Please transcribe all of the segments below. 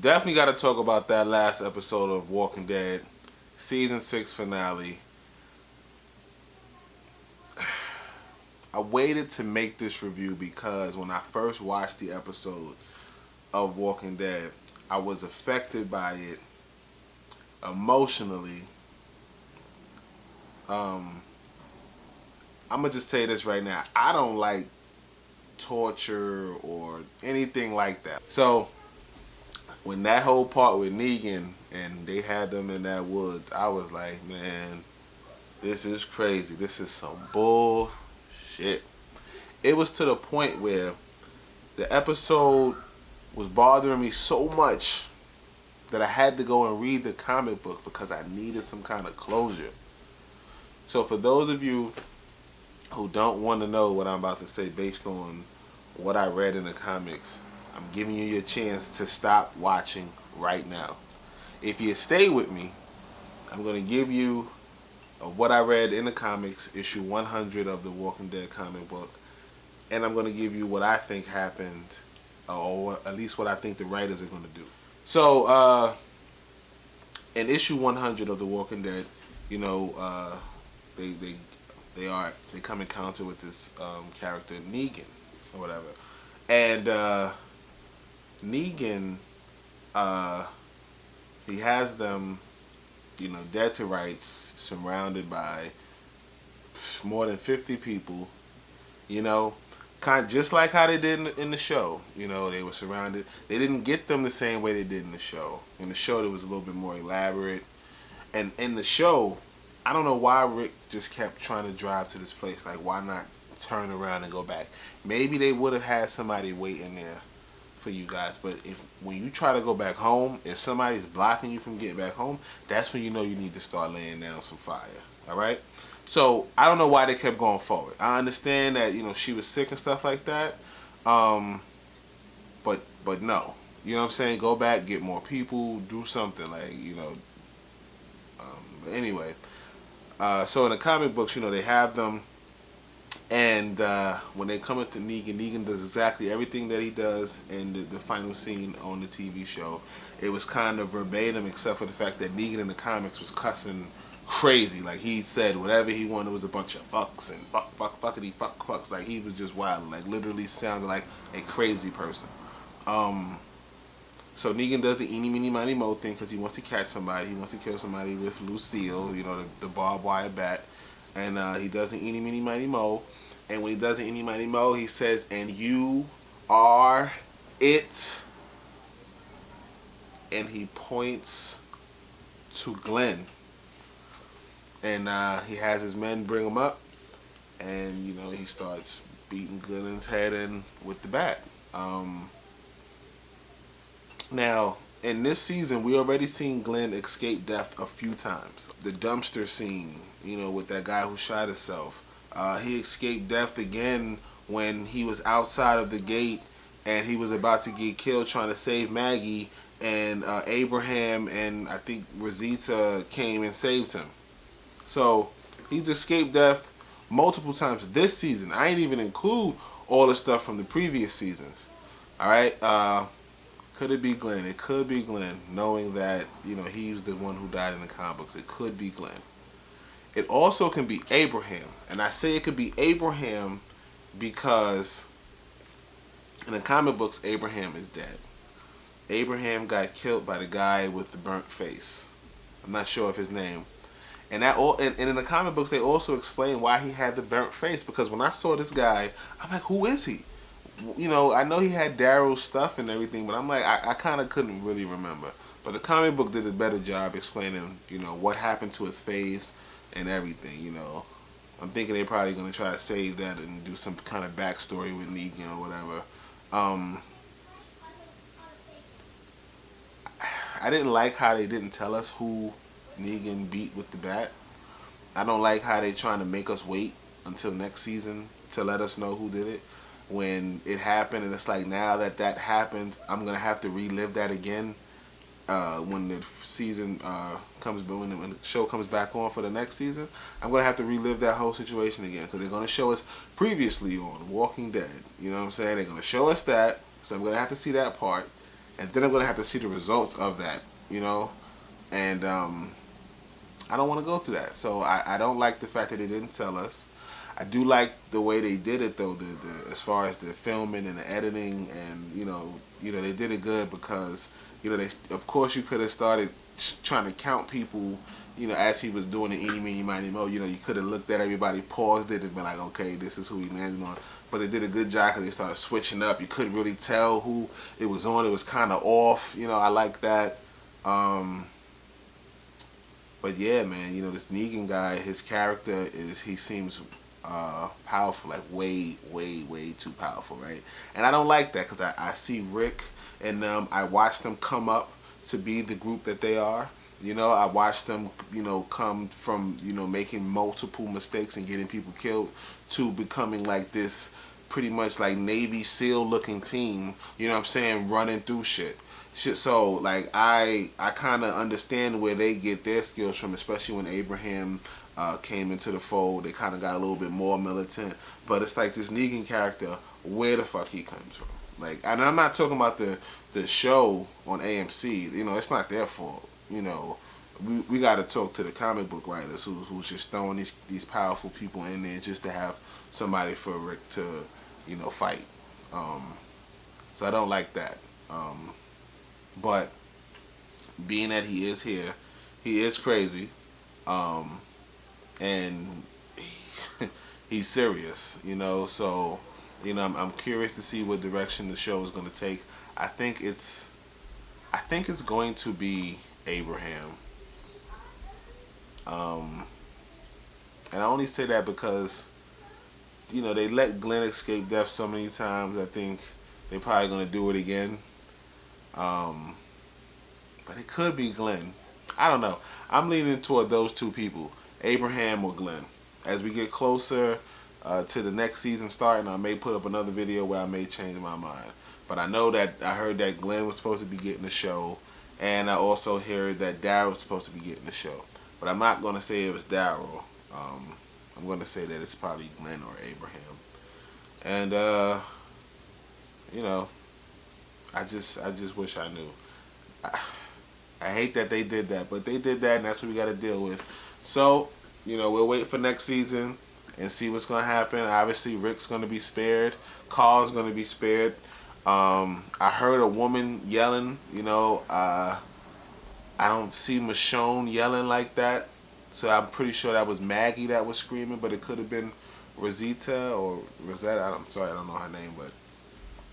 definitely got to talk about that last episode of Walking Dead, season 6 finale. I waited to make this review because when I first watched the episode of Walking Dead, I was affected by it emotionally. I'm gonna just say this right now. I don't like torture or anything like that. So when that whole part with Negan and they had them in that woods, I was like, man, this is crazy. This is some bullshit. It was to the point where the episode was bothering me so much that I had to go and read the comic book because I needed some kind of closure. So for those of you who don't want to know what I'm about to say based on what I read in the comics, I'm giving you your chance to stop watching right now. If you stay with me, I'm going to give you what I read in the comics, issue 100 of the Walking Dead comic book, and I'm going to give you what I think happened, or at least what I think the writers are going to do. So, in issue 100 of the Walking Dead, you know, they come in encounter with this character Negan or whatever, and Negan, he has them, you know, dead to rights, surrounded by more than 50 people, you know, kind of just like how they did in the show. You know, they were surrounded. They didn't get them the same way they did in the show. In the show, it was a little bit more elaborate. And in the show, I don't know why Rick just kept trying to drive to this place. Like, why not turn around and go back? Maybe they would have had somebody waiting there for you guys. But when you try to go back home, if somebody's blocking you from getting back home, that's when you know you need to start laying down some fire. All right? So I don't know why they kept going forward. I understand that, you know, she was sick and stuff like that. But no. You know what I'm saying? Go back, get more people, do something, like, you know. But anyway, so in the comic books, you know, they have them, and when they come into Negan does exactly everything that he does in the final scene on the TV show. It was kind of verbatim, except for the fact that Negan in the comics was cussing crazy. Like, he said whatever he wanted was a bunch of fucks and fuckity fucks. Like, he was just wild. Like, literally sounded like a crazy person. So Negan does the eeny, meeny, miny, mo thing because he wants to catch somebody. He wants to kill somebody with Lucille, you know, the barbed wire bat. And he does the eeny, meeny, miny, mo. And when he does the eeny, miny, mo, he says, and you are it. And he points to Glenn. And he has his men bring him up. And, you know, he starts beating Glenn's head in with the bat. Now, in this season, we already seen Glenn escape death a few times. The dumpster scene, you know, with that guy who shot himself. He escaped death again when he was outside of the gate and he was about to get killed trying to save Maggie. And Abraham and I think Rosita came and saved him. So, he's escaped death multiple times this season. I ain't even include all the stuff from the previous seasons. Alright? Could it be Glenn? It could be Glenn, knowing that, you know, he's the one who died in the comic books. It could be Glenn. It also can be Abraham. And I say it could be Abraham because in the comic books, Abraham is dead. Abraham got killed by the guy with the burnt face. I'm not sure of his name. And in the comic books, they also explain why he had the burnt face. Because when I saw this guy, I'm like, who is he? You know, I know he had Daryl's stuff and everything, but I'm like, I kind of couldn't really remember. But the comic book did a better job explaining, you know, what happened to his face and everything, you know. I'm thinking they're probably going to try to save that and do some kind of backstory with Negan or whatever. I didn't like how they didn't tell us who Negan beat with the bat. I don't like how they trying to make us wait until next season to let us know who did it. When it happened, and it's like, now that happened, I'm going to have to relive that again when the season when the show comes back on for the next season. I'm going to have to relive that whole situation again because they're going to show us previously on Walking Dead. You know what I'm saying? They're going to show us that, so I'm going to have to see that part. and then I'm gonna have to see the results of that, you know, and I don't want to go through that. So I don't like the fact that they didn't tell us. I do like the way they did it though, the as far as the filming and the editing, and they did it good because they, of course, you could have started trying to count people, as he was doing the eeny meeny miny mo. You could have looked at everybody, paused it, and been like, okay, this is who he landed on. But they did a good job because they started switching up. You couldn't really tell who it was on. It was kind of off. I like that. But yeah, man, this Negan guy, his character he seems powerful, like way, way, way too powerful, right? And I don't like that because I see Rick and I watched them come up to be the group that they are. I watched them, come from, making multiple mistakes and getting people killed to becoming like this pretty much like Navy SEAL looking team, you know what I'm saying, running through shit. So like I kind of understand where they get their skills from, especially when Abraham came into the fold. They kind of got a little bit more militant, but it's like this Negan character, where the fuck he comes from? Like, and I'm not talking about the show on AMC. It's not their fault. We got to talk to the comic book writers who's just throwing these powerful people in there just to have somebody for Rick to fight. So I don't like that. But being that he is here, he is crazy, and he's serious, so I'm curious to see what direction the show is going to take. I think it's going to be Abraham, and I only say that because they let Glenn escape death so many times. I think they're probably going to do it again. But it could be Glenn. I don't know. I'm leaning toward those two people, Abraham or Glenn. As we get closer to the next season starting, I may put up another video where I may change my mind. But I know that I heard that Glenn was supposed to be getting the show, and I also heard that Daryl was supposed to be getting the show. But I'm not going to say it was Daryl. I'm going to say that it's probably Glenn or Abraham. And I just wish I knew. I hate that they did that, but they did that, and that's what we got to deal with. So, we'll wait for next season and see what's going to happen. Obviously, Rick's going to be spared. Carl's going to be spared. I heard a woman yelling. I don't see Michonne yelling like that, so I'm pretty sure that was Maggie that was screaming, but it could have been Rosita or Rosetta. I'm sorry, I don't know her name, but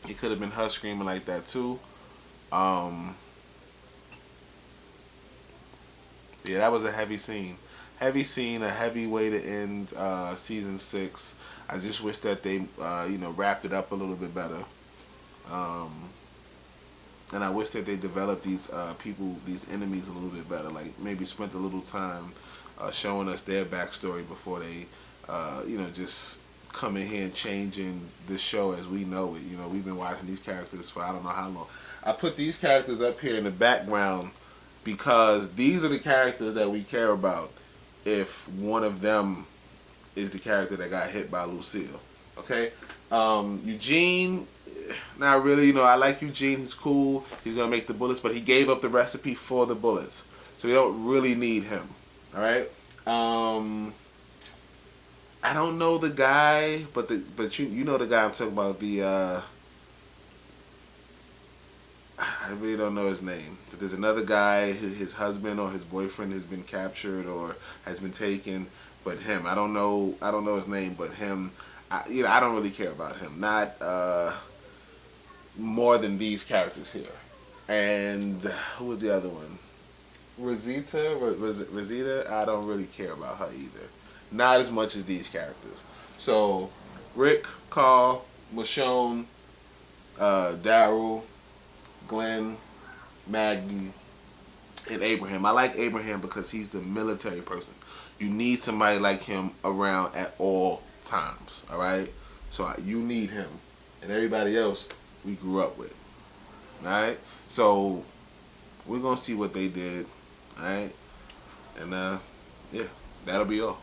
it could have been her screaming like that too. Yeah, that was a heavy scene. Heavy scene, a heavy way to end season 6. I just wish that they, wrapped it up a little bit better. And I wish that they developed these people, these enemies a little bit better. Like maybe spent a little time showing us their backstory before they, just come in here and changing the show as we know it. We've been watching these characters for I don't know how long. I put these characters up here in the background because these are the characters that we care about if one of them is the character that got hit by Lucille. Okay? Eugene, not really. I like Eugene. He's cool. He's going to make the bullets, but he gave up the recipe for the bullets. So we don't really need him. Alright? I don't know the guy, but you know the guy I'm talking about, I really don't know his name. But there's another guy, his husband or his boyfriend has been captured or has been taken, but him. I don't know his name, but him. I don't really care about him. Not more than these characters here. And who was the other one? Rosita? I don't really care about her either. Not as much as these characters. So, Rick, Carl, Michonne, Daryl, Glenn, Maggie, and Abraham. I like Abraham because he's the military person. You need somebody like him around at all times. Alright? So you need him. And everybody else we grew up with. Alright? So we're going to see what they did. Alright? And yeah, that'll be all.